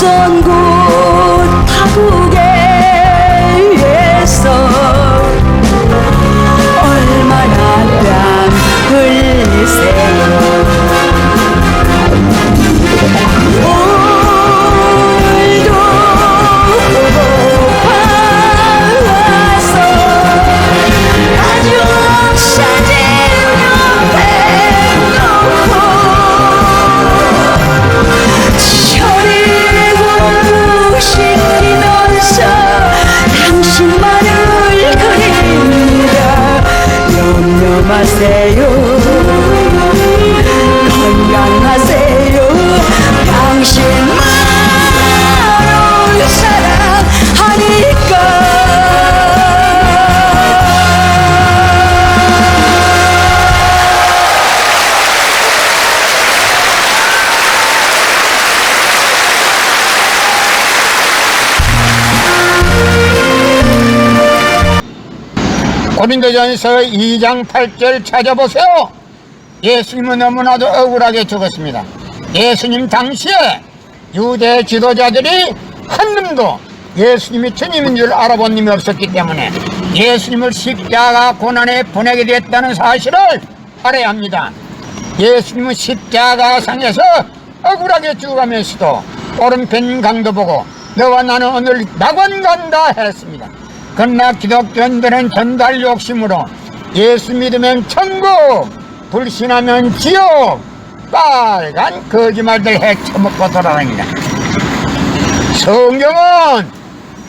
먼 곳 타국에서 얼마나 땀 흘리세요. 오늘도 고파서 가족 사진 옆에 놓고 철이 공부시키면서 당신만을 그립니다. 염려 마세요. 건강하세요. 당신만을 사랑하니까. 고린도전서 2장 8절 찾아보세요. 예수님은 너무나도 억울하게 죽었습니다. 예수님 당시에 유대 지도자들이 한 놈도 예수님이 주님인 줄 알아본 놈이 없었기 때문에 예수님을 십자가 고난에 보내게 됐다는 사실을 알아야 합니다. 예수님은 십자가상에서 억울하게 죽어가면서도 오른편 강도 보고 너와 나는 오늘 낙원 간다 했습니다. 그러나 기독교인들은 전달 욕심으로 예수 믿으면 천국, 불신하면 지옥, 빨간 거짓말들 헤쳐먹고 돌아다닙니다. 성경은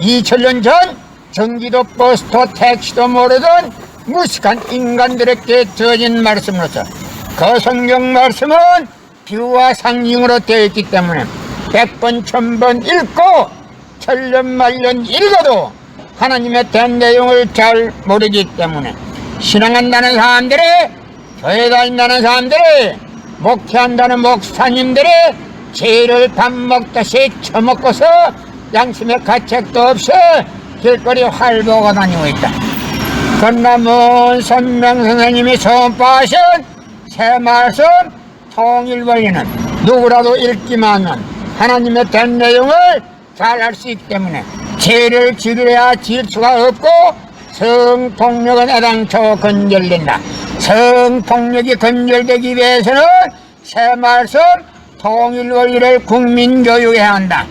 2000년 전 전기도 버스도 택시도 모르던 무식한 인간들에게 주어진 말씀으로서 그 성경 말씀은 비유와 상징으로 되어 있기 때문에 100번 1000번 읽고 천년만년 읽어도 하나님에 대한 내용을 잘 모르기 때문에 신앙한다는 사람들이, 교회 다닌다는 사람들이, 목회한다는 목사님들이 죄를 밥 먹듯이 처먹고서 양심의 가책도 없이 길거리 활보고 다니고 있다. 그러나 먼 선명 선생님이 선포하신 새 말씀 통일 원리는 누구라도 읽기만 하면 하나님에 대한 내용을 잘 알 수 있기 때문에 죄를 지으려야 지을 수가 없고 성폭력은 애당초 건절된다. 성폭력이 건절되기 위해서는 새 말씀 통일 원리를 국민교육해야 한다.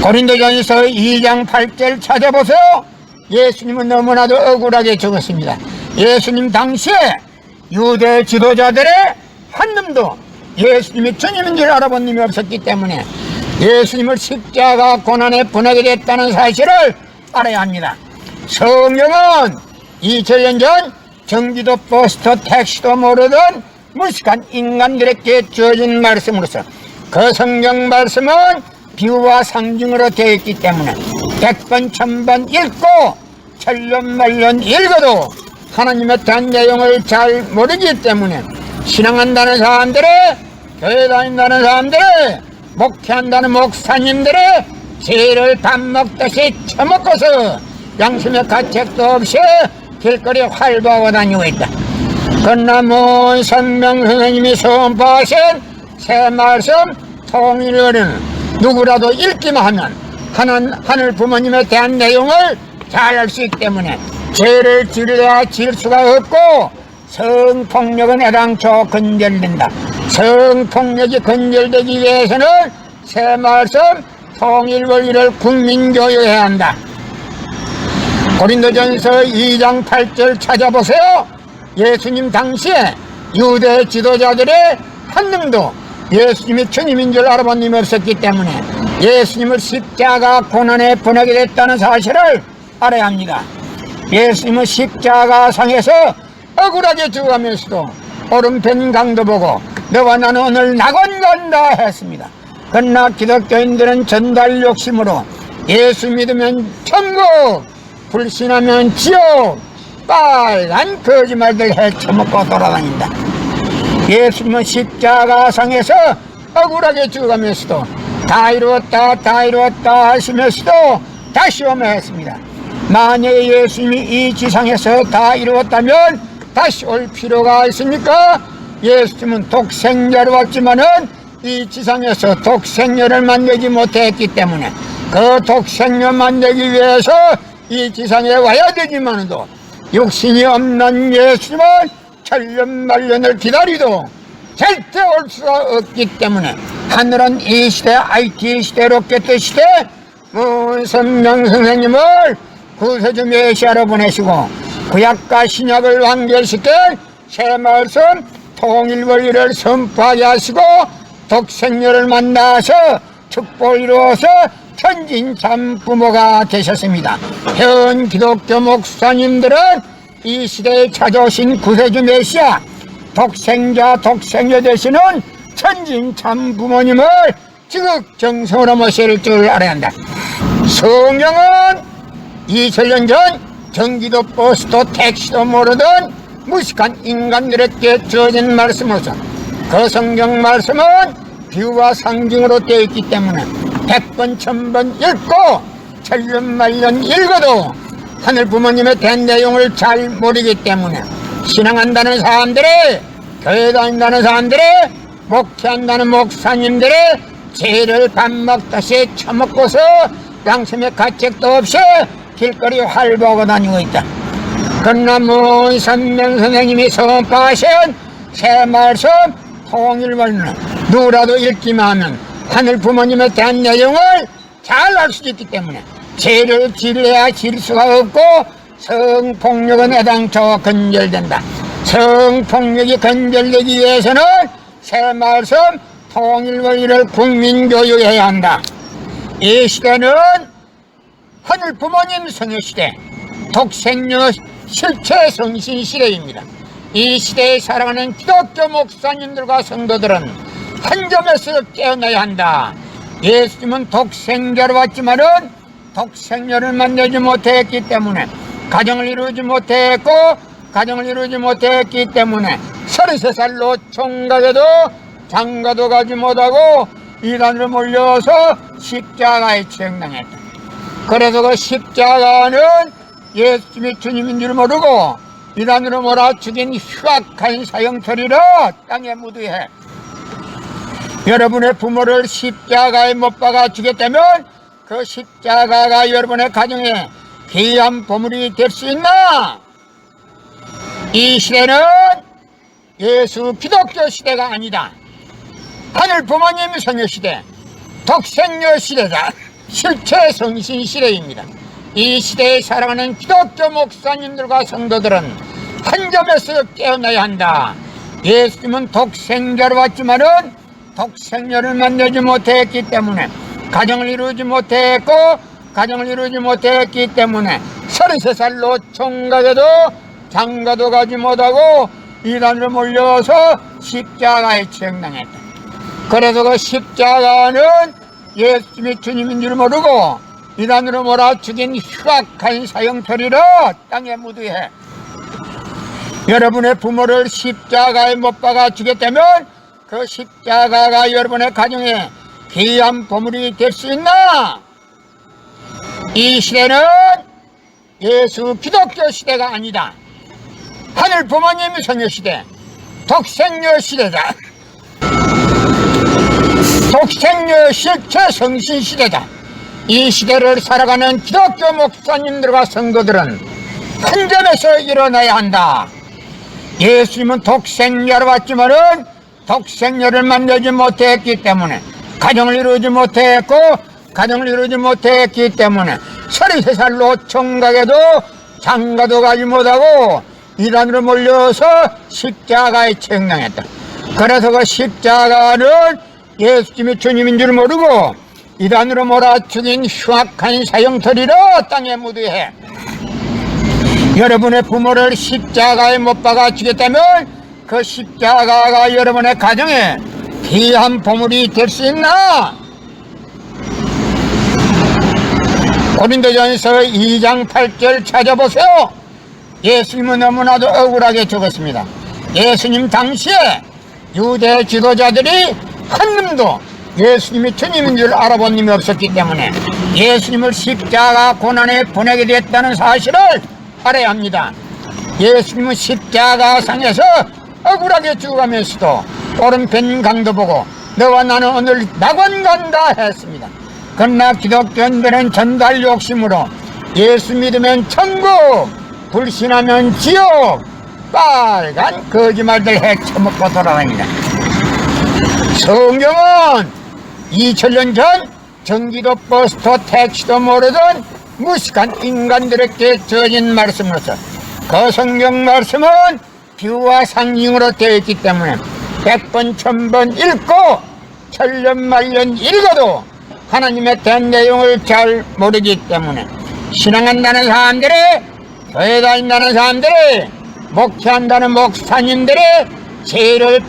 고린도전서 2장 8절 찾아보세요. 예수님은 너무나도 억울하게 죽었습니다. 예수님 당시에 유대 지도자들의 한 놈도 예수님이 주님인 줄 알아본 놈이 없었기 때문에 예수님을 십자가 고난에 보내게 됐다는 사실을 알아야 합니다. 성경은 2000년 전 전기도 버스도 택시도 모르던 무식한 인간들에게 주어진 말씀으로서 그 성경 말씀은 비유와 상징으로 되어 있기 때문에 100번 1000번 읽고 천년만년 읽어도 하나님에 대한 내용을 잘 모르기 때문에 신앙한다는 사람들이, 교회 다닌다는 사람들이, 목회한다는 목사님들이 죄를 밥 먹듯이 처먹고서 양심의 가책도 없이 길거리 활보하고 다니고 있다. 그러나 먼 선명 선생님이 선포하신 새 말씀 통일은 누구라도 읽기만 하면 하늘 부모님에 대한 내용을 잘 알 수 있기 때문에 죄를 지으려야 지을 수가 없고 성폭력은 애당초 건절된다. 성폭력이 건절되기 위해서는 새 말씀 통일 원리를 국민교육해야 한다. 고린도전서 2장 8절 찾아보세요. 예수님 당시에 유대 지도자들의 한 놈도 예수님이 주님인 줄 알아본 놈이 없었기 때문에 예수님을 십자가 고난에 보내게 됐다는 사실을 알아야 합니다. 예수님은 십자가상에서 억울하게 죽어가면서도 오른편 강도 보고 너와 나는 오늘 낙원 간다 했습니다. 그러나 기독교인들은 전달 욕심으로 예수 믿으면 천국, 불신하면 지옥, 빨간 거짓말들 헤쳐먹고 돌아다닌다. 예수님은 십자가상에서 억울하게 죽어가면서도 다 이루었다 하시면서도 다시 오며 했습니다. 만약에 예수님이 이 지상에서 다 이루었다면 다시 올 필요가 있습니까? 예수님은 독생자로 왔지만은 이 지상에서 독생녀를 만들지 못했기 때문에 그 독생녀 만들기 위해서 이 지상에 와야 되지만도 육신이 없는 예수님은 천년만년을 기다리도 절대 올 수가 없기 때문에 하늘은 이 시대 IT 시대 로켓 시대 문선명 선생님을 구세주 메시아로 보내시고 구약과 신약을 완결시켜 새 말씀 통일 원리를 선포하게 하시고 독생녀를 만나서 축복을 이루어서 천진참 부모가 되셨습니다. 현 기독교 목사님들은 이 시대에 찾아오신 구세주 메시아 독생자 독생녀 되시는 천진참 부모님을 지극정성으로 모실 줄 알아야 한다. 성경은 2000년 전 경기도 버스도 택시도 모르던 무식한 인간들에게 주어진 말씀으로서 그 성경 말씀은 비유와 상징으로 되어 있기 때문에 100번 1000번 읽고 천년만년 읽어도 하늘 부모님의 된 내용을 잘 모르기 때문에 신앙한다는 사람들이, 교회 다닌다는 사람들이, 목회한다는 목사님들이 죄를 밥 먹듯이 처먹고서 양심의 가책도 없이 길거리 활보하고 다니고 있다. 그러나 문선명 선생님이 선포하신 새 말씀 통일원은 누구라도 읽기만 하면 하늘 부모님에 대한 내용을 잘 알 수 있기 때문에 죄를 지려야 질 수가 없고 성폭력은 애당초 근절된다. 성폭력이 근절되기 위해서는 새 말씀 통일원리를 국민교육해야 한다. 이 시대는 하늘 부모님 성유시대, 독생녀 실체 성신 시대입니다. 이 시대에 살아가는 기독교 목사님들과 성도들은 한 점에서 깨어나야 한다. 예수님은 독생자로 왔지만은 독생녀를 만나지 못했기 때문에 가정을 이루지 못했고 가정을 이루지 못했기 때문에 33살로 총각에도 장가도 가지 못하고 이단으로 몰려서 십자가에 처형당했다. 그래서 그 십자가는 예수님이 주님인 줄 모르고 이단으로 몰아 죽인 흉악한 사형처리로 땅에 묻으해 여러분의 부모를 십자가에 못 박아 죽였다면 그 십자가가 여러분의 가정에 귀한 보물이 될 수 있나? 이 시대는 예수 기독교 시대가 아니다. 하늘 부모님 성유 시대, 독생녀 시대다. 실체 성신 시대입니다. 이 시대에 살아가는 기독교 목사님들과 성도들은 한 점에서 깨어나야 한다. 예수님은 독생자로 왔지만은 독생녀를 만나지 못했기 때문에 가정을 이루지 못했고 가정을 이루지 못했기 때문에 33살로 총각에도 장가도 가지 못하고 이단으로 몰려서 십자가에 처형당했다. 그래서 그 십자가는 예수님이 주님인 줄 모르고 이단으로 몰아 죽인 흉악한 사형처리로 땅에 묻으해 여러분의 부모를 십자가에 못 박아 죽였다면 그 십자가가 여러분의 가정에 귀한 보물이 될 수 있나? 이 시대는 예수 기독교 시대가 아니다. 하늘 부모님 성유 시대, 독생녀 시대다. 독생녀 실체 성신 시대다. 이 시대를 살아가는 기독교 목사님들과 성도들은 한 점에서 일어나야 한다. 예수님은 독생녀로 왔지만은 독생녀를 만나지 못했기 때문에 가정을 이루지 못했고 가정을 이루지 못했기 때문에 33살로 총각에도 장가도 가지 못하고 이단으로 몰려서 십자가에 처형당했다. 그래서 그 십자가는 예수님이 주님인 줄 모르고 이단으로 몰아 죽인 흉악한 사형터리로 땅에 묻으해 여러분의 부모를 십자가에 못 박아 죽였다면 그 십자가가 여러분의 가정에 귀한 보물이 될 수 있나? 고린도전서 2장 8절 찾아보세요. 예수님은 너무나도 억울하게 죽었습니다. 예수님 당시에 유대 지도자들이 한 놈도 예수님이 주님인 줄 알아본 놈이 없었기 때문에 예수님을 십자가 고난에 보내게 됐다는 사실을 알아야 합니다. 예수님은 십자가상에서 억울하게 죽어가면서도 오른편 강도 보고 너와 나는 오늘 낙원 간다 했습니다. 그러나 기독교인들은 전달 욕심으로 예수 믿으면 천국, 불신하면 지옥, 빨간 거짓말들 헤쳐먹고 돌아다니다. 성경은 2000년 전 전기도 버스도 택시도 모르던 무식한 인간들에게 주어진 말씀으로서 그 성경 말씀은 비유와 상징으로 되어 있기 때문에 100번 1000번 읽고 천년만년 읽어도 하나님의 대한 내용을 잘 모르기 때문에 신앙한다는 사람들이, 교회 다닌다는 사람들이, 목회한다는 목사님들이 죄를